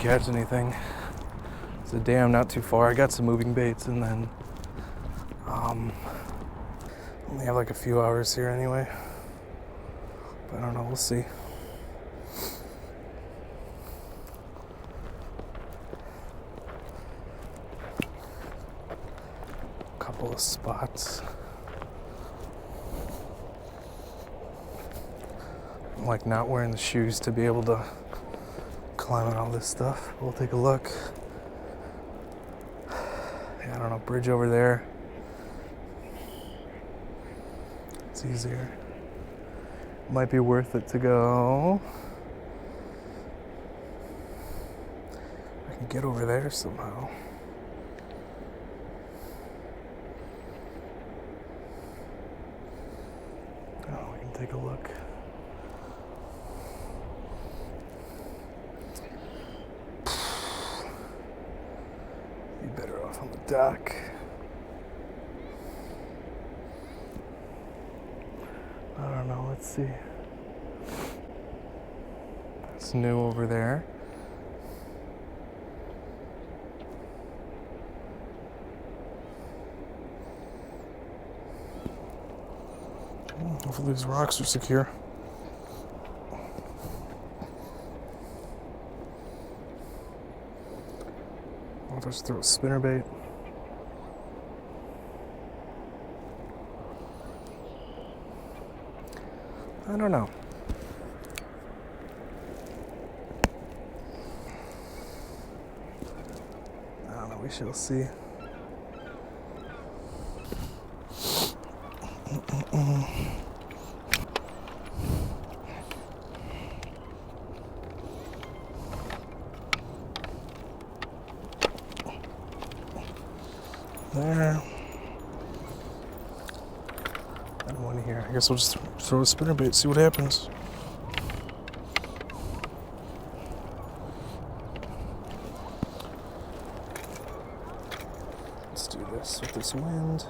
catch anything. It's a dam not too far. I got some moving baits, and then only have like a few hours here anyway. But I don't know, we'll see. Couple of spots. I'm like not wearing the shoes to be able to climb on all this stuff. We'll take a look. Yeah, I don't know, bridge over there. It's easier. Might be worth it to go. I can get over there somehow. Oh, we can take a look. Be better off on the dock. I don't know, let's see. It's new over there. Hopefully these rocks are secure. I'll just throw a spinnerbait. I don't know. I don't know, we shall see. There. And one here. I guess we'll just throw a spinnerbait, see what happens. Let's do this with this wind.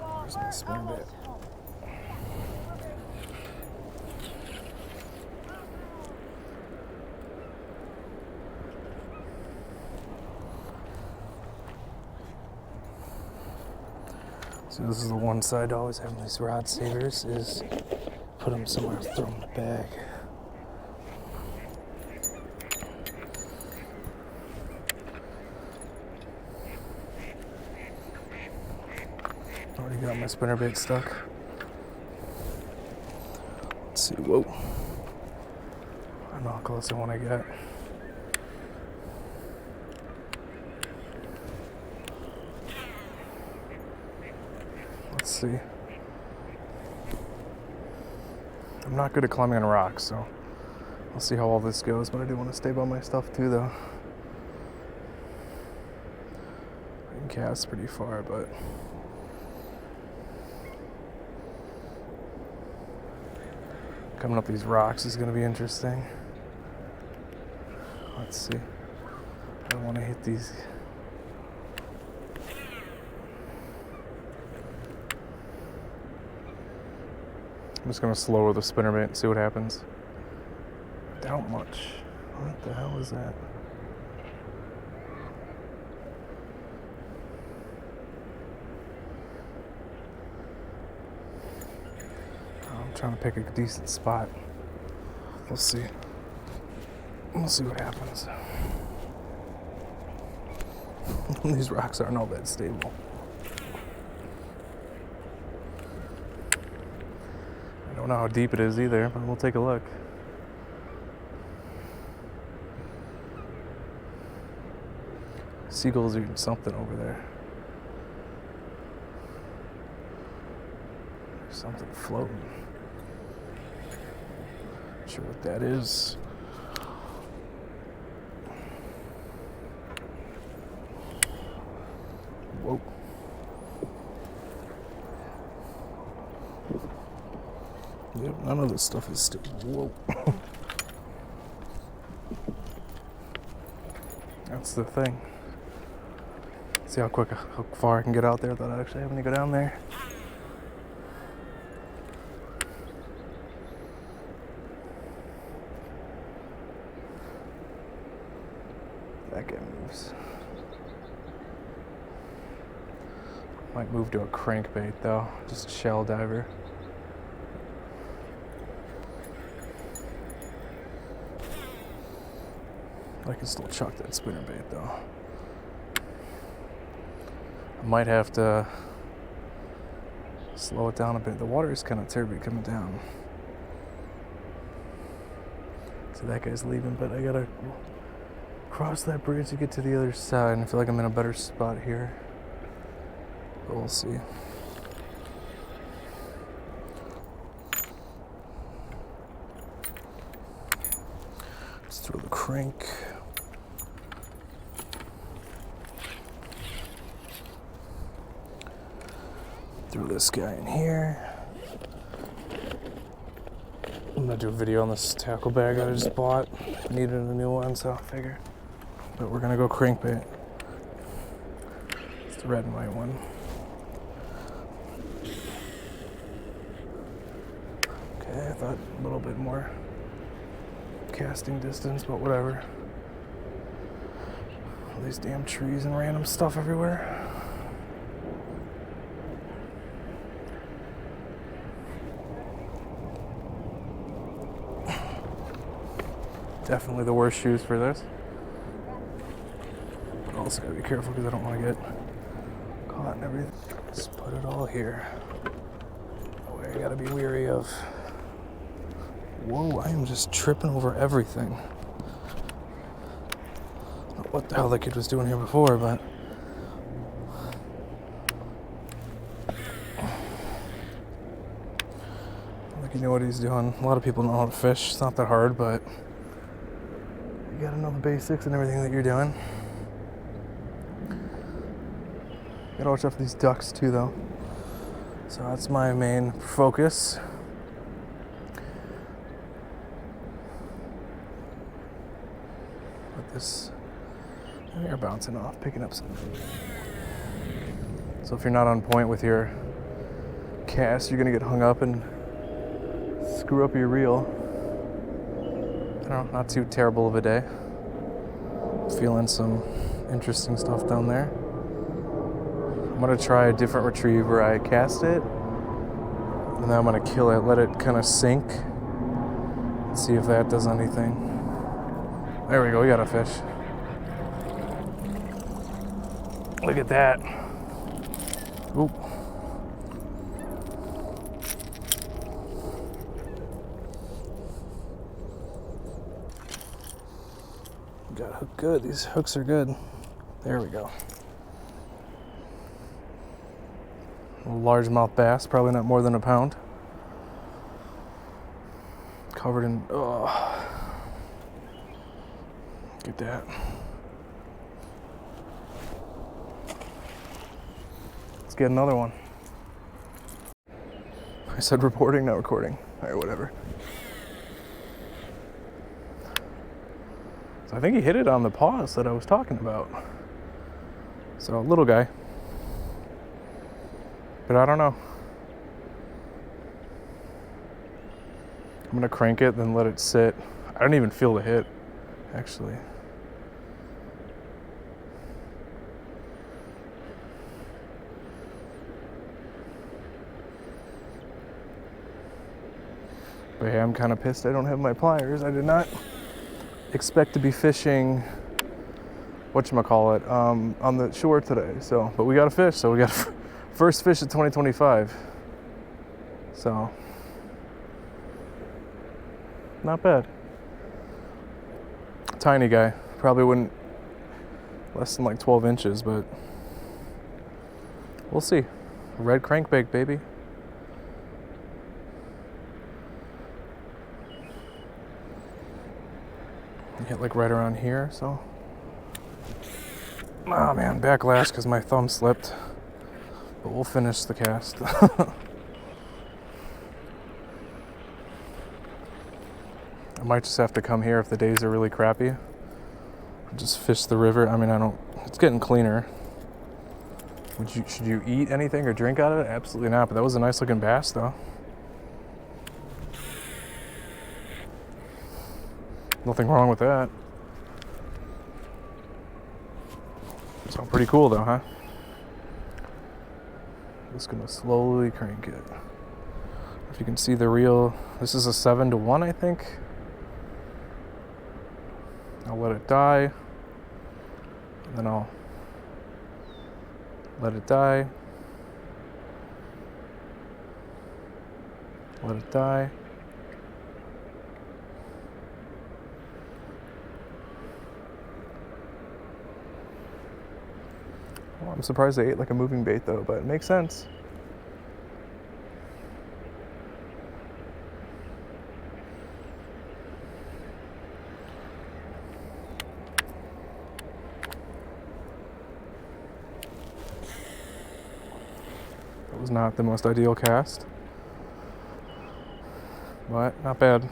Where's my spinnerbait? So this is the one side to always have these rod savers, is put them somewhere, throw them in the bag. Already got my spinnerbait stuck. Let's see, whoa. I don't know how close I want to get. Let's see. I'm not good at climbing on rocks, so I'll see how all this goes, but I do want to stay by my stuff too, though. I can cast pretty far, but coming up these rocks is going to be interesting. Let's see. I don't want to hit these. I'm just going to slow with the spinnerbait and see what happens. Doubt much. What the hell is that? I'm trying to pick a decent spot. We'll see. We'll see what happens. These rocks aren't all that stable. I don't know how deep it is either, but we'll take a look. Seagulls are eating something over there. There's something floating. Not sure what that is. Whoa. Yep, none of this stuff is still. Whoa. That's the thing. See how far I can get out there without actually having to go down there. That guy moves. Might move to a crankbait though, just a shell diver. I can still chuck that spinnerbait though. I might have to slow it down a bit. The water is kind of turbid coming down. So that guy's leaving, but I gotta cross that bridge to get to the other side, and I feel like I'm in a better spot here. But we'll see. Let's throw the crank. Throw this guy in here. I'm gonna do a video on this tackle bag I just bought. Needed a new one, so I figure. But we're gonna go crankbait. It's the red and white one. Okay, I thought a little bit more casting distance, but whatever. All these damn trees and random stuff everywhere. Definitely the worst shoes for this. But also gotta be careful because I don't want to get caught and everything. Let's put it all here. Oh, I gotta be weary of. Whoa, I am just tripping over everything. I don't know what the hell that kid was doing here before, but. I think you know what he's doing. A lot of people know how to fish. It's not that hard, but. You gotta know the basics and everything that you're doing. Gotta watch out for these ducks too, though. So that's my main focus. With this, and you're bouncing off, picking up some. So if you're not on point with your cast, you're gonna get hung up and screw up your reel. No, not too terrible of a day. Feeling some interesting stuff down there. I'm gonna try a different retrieve where I cast it, and then I'm gonna kill it, let it kind of sink, see if that does anything. There we go, we got a fish. Look at that. Oop. Got hooked good. These hooks are good. There we go. A largemouth bass, probably not more than a pound. Covered in. Oh. Get that. Let's get another one. I said reporting, not recording. Alright, whatever. So I think he hit it on the pause that I was talking about. So, little guy. But I don't know. I'm gonna crank it, then let it sit. I don't even feel the hit, actually. But yeah, I'm kind of pissed I don't have my pliers. I did not expect to be fishing, whatchamacallit, on the shore today. So, but we got a fish, so we got first fish of 2025. So, not bad. Tiny guy, probably wouldn't, less than like 12 inches, but we'll see. Red crankbait, baby. Hit like right around here, so. Oh man, back last because my thumb slipped. But we'll finish the cast. I might just have to come here if the days are really crappy. Just fish the river. I mean, it's getting cleaner. Should you eat anything or drink out of it? Absolutely not, but that was a nice looking bass though. Nothing wrong with that. Pretty cool though, huh? Just gonna slowly crank it. If you can see the reel, this is a 7-to-1, I think. I'll let it die, and then I'll let it die, let it die. Well, I'm surprised they ate like a moving bait though, but it makes sense. That was not the most ideal cast, but not bad.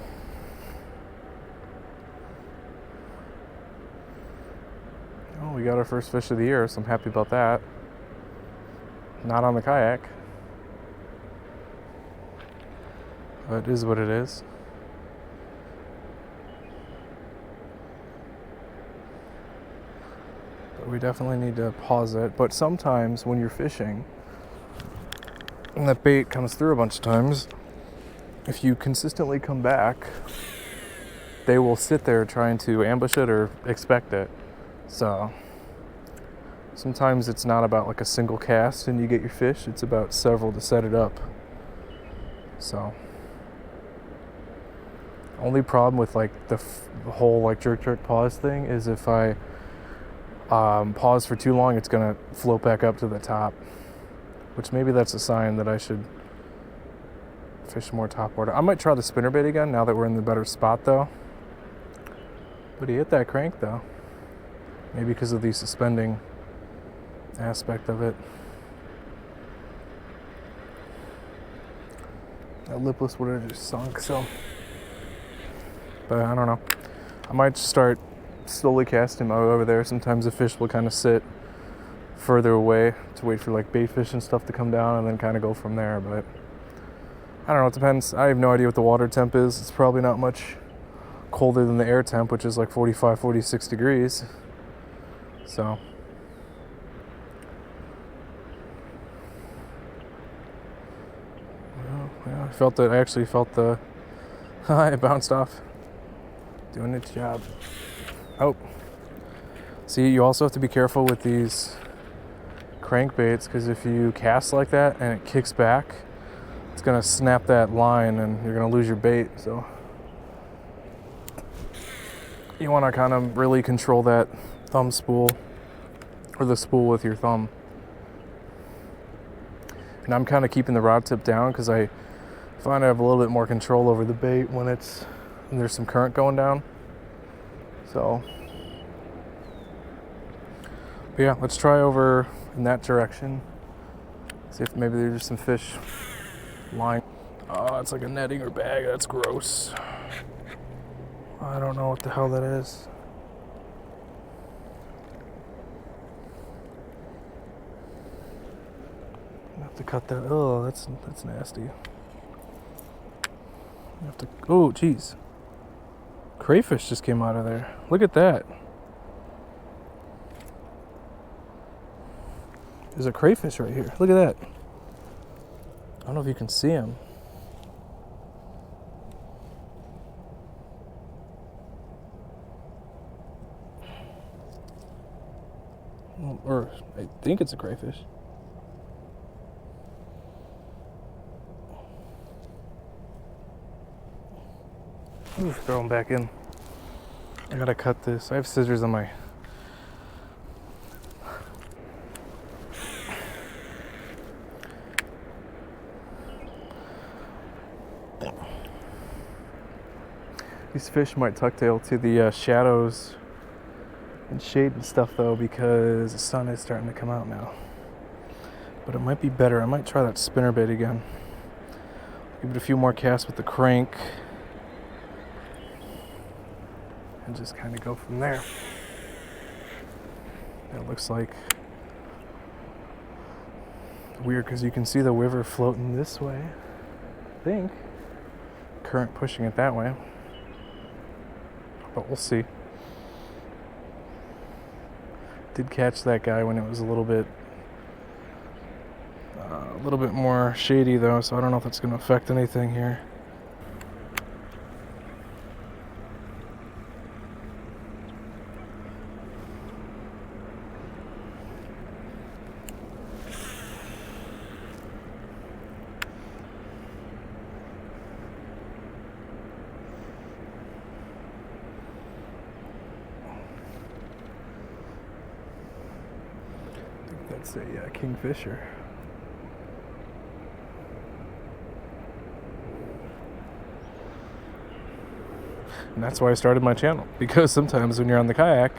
Oh, we got our first fish of the year, so I'm happy about that. Not on the kayak, but it is what it is. But we definitely need to pause it. But sometimes when you're fishing, and that bait comes through a bunch of times, if you consistently come back, they will sit there trying to ambush it or expect it. So sometimes it's not about like a single cast and you get your fish, it's about several to set it up. So only problem with like the whole like jerk pause thing is if I pause for too long, it's gonna float back up to the top, which maybe that's a sign that I should fish more top water. I might try the spinnerbait again now that we're in the better spot though. But he hit that crank though. Maybe because of the suspending aspect of it. That lipless would have just sunk, so. But I don't know. I might start slowly casting over there. Sometimes the fish will kind of sit further away to wait for like bait fish and stuff to come down and then kind of go from there. But I don't know, it depends. I have no idea what the water temp is. It's probably not much colder than the air temp, which is like 45, 46 degrees. So well, yeah, I felt it. I actually felt the it bounced off. Doing its job. Oh. See, you also have to be careful with these crankbaits because if you cast like that and it kicks back, it's gonna snap that line and you're gonna lose your bait. So you want to kind of really control that thumb spool or the spool with your thumb. And I'm kind of keeping the rod tip down because I find I have a little bit more control over the bait when there's some current going down. So but yeah, let's try over in that direction. See if maybe there's some fish lying. Oh, it's like a netting or bag. That's gross. I don't know what the hell that is. I have to cut that. Oh, that's nasty. I have to. Oh, geez. Crayfish just came out of there. Look at that. There's a crayfish right here. Look at that. I don't know if you can see him. Or I think it's a crayfish. Ooh, throw him back in. I gotta cut this. I have scissors on my. These fish might tucktail to the shadows and shade and stuff though because the sun is starting to come out now. But it might be better. I might try that spinnerbait again. Give it a few more casts with the crank. And just kind of go from there. It looks like weird because you can see the river floating this way. I think. Current pushing it that way. But we'll see. Did catch that guy when it was a little bit more shady though, so I don't know if it's going to affect anything here. I think that's a kingfisher. And that's why I started my channel, because sometimes when you're on the kayak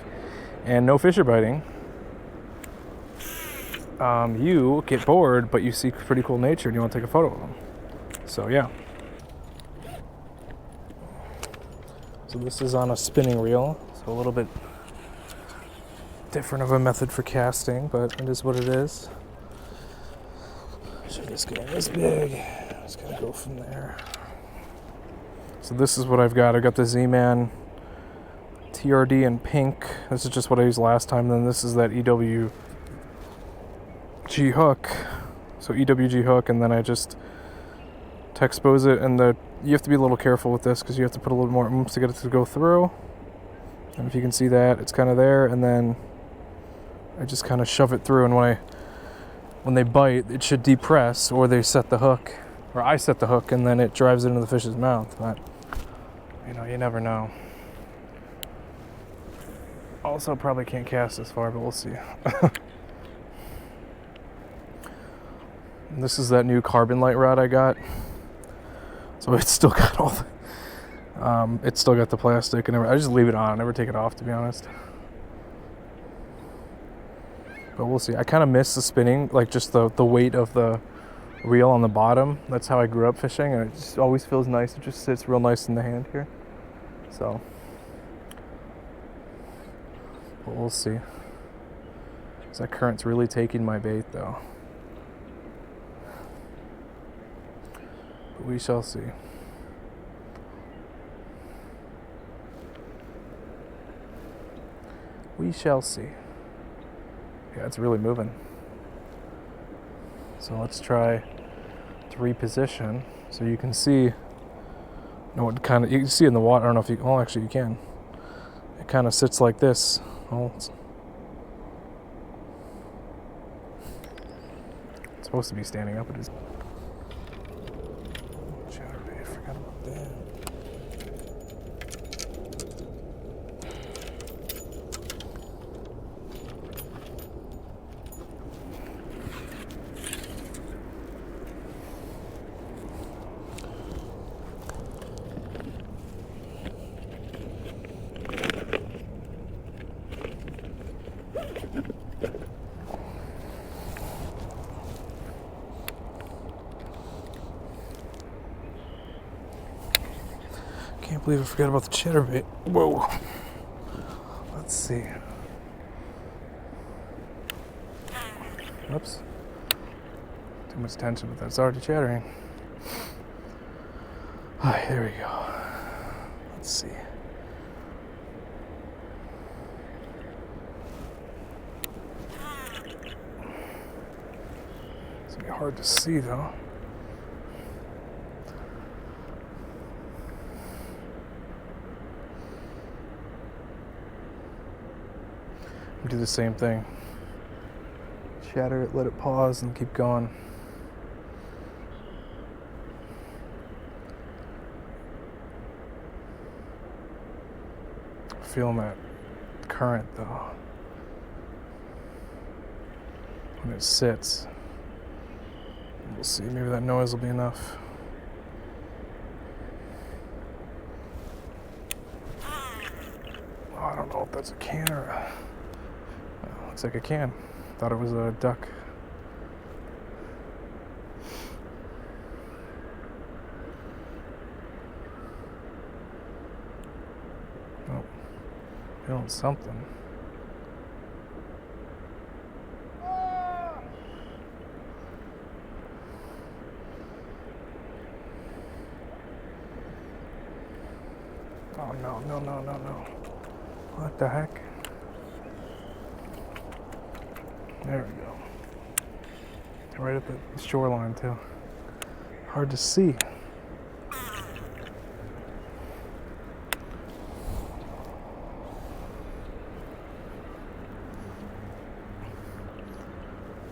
and no fish are biting, you get bored, but you see pretty cool nature and you want to take a photo of them. So yeah. So this is on a spinning reel, so a little bit different of a method for casting, but it is what it is. So this guy is big. Just gotta go from there. So this is what I've got. I've got the Z-Man TRD in pink. This is just what I used last time. Then this is that EWG hook. So EWG hook, and then I just to expose it. And you have to be a little careful with this because you have to put a little more oomph to get it to go through. And if you can see that, it's kind of there. And then I just kind of shove it through. And when they bite, it should depress, or they set the hook, or I set the hook, and then it drives it into the fish's mouth. But you never know. Also, probably can't cast this far, but we'll see. This is that new carbon light rod I got. So it's still got all the, it's still got the plastic and everything. I just leave it on, I never take it off, to be honest. But we'll see. I kind of miss the spinning, like just the weight of the reel on the bottom. That's how I grew up fishing, and it just always feels nice. It just sits real nice in the hand here. So, but we'll see. That current's really taking my bait though. But we shall see. We shall see. Yeah, it's really moving. So let's try to reposition so you can see what kind of, you can see in the water. I don't know if you, oh, actually you can. It kind of sits like this. Oh, it's supposed to be standing up. It is. Chatterbait, I forgot about that. Can't believe I forgot about the chatterbait. Whoa. Let's see. Oops. Too much tension, but that's already chattering. Alright, there we go. Let's see. It's gonna be hard to see though. Do the same thing. Shatter it, let it pause, and keep going. Feeling that current though. When it sits. We'll see, maybe that noise will be enough. Oh, I don't know if that's a can or a... Looks like a can. Thought it was a duck. Oh, feeling something. Oh no, no, no, no, no. What the heck? There we go. Right at the shoreline too. Hard to see.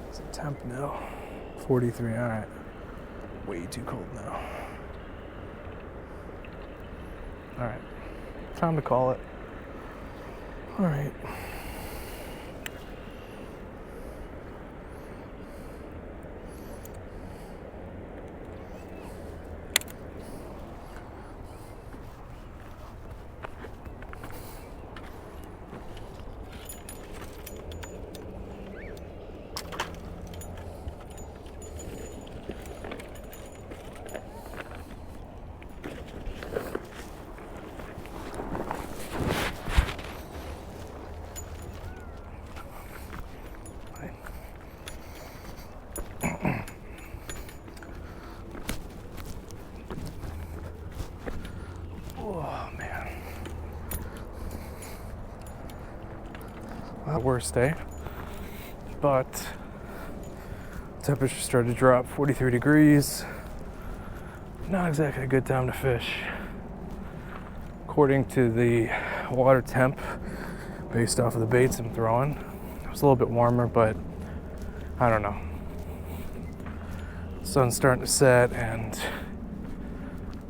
What's the temp now? 43, all right. Way too cold now. All right, time to call it. All right. Oh man. Not worst day, but temperature started to drop 43 degrees. Not exactly a good time to fish. According to the water temp, based off of the baits I'm throwing, it was a little bit warmer, but I don't know. Sun's starting to set, and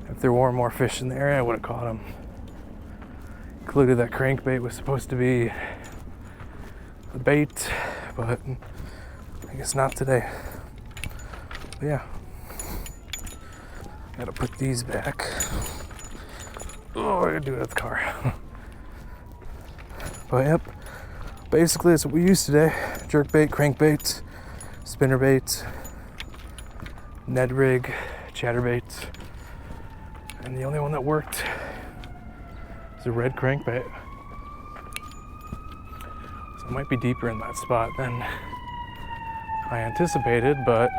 if there were more fish in the area, I would have caught them. Included that crankbait was supposed to be the bait, but I guess not today. But yeah, gotta put these back. Oh, I gotta do it at the car. But yep, basically that's what we used today. Jerkbait, crankbait, spinnerbait, Ned rig, chatterbait, and the only one that worked is a red crankbait. So it might be deeper in that spot than I anticipated, but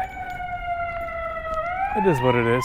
it is what it is.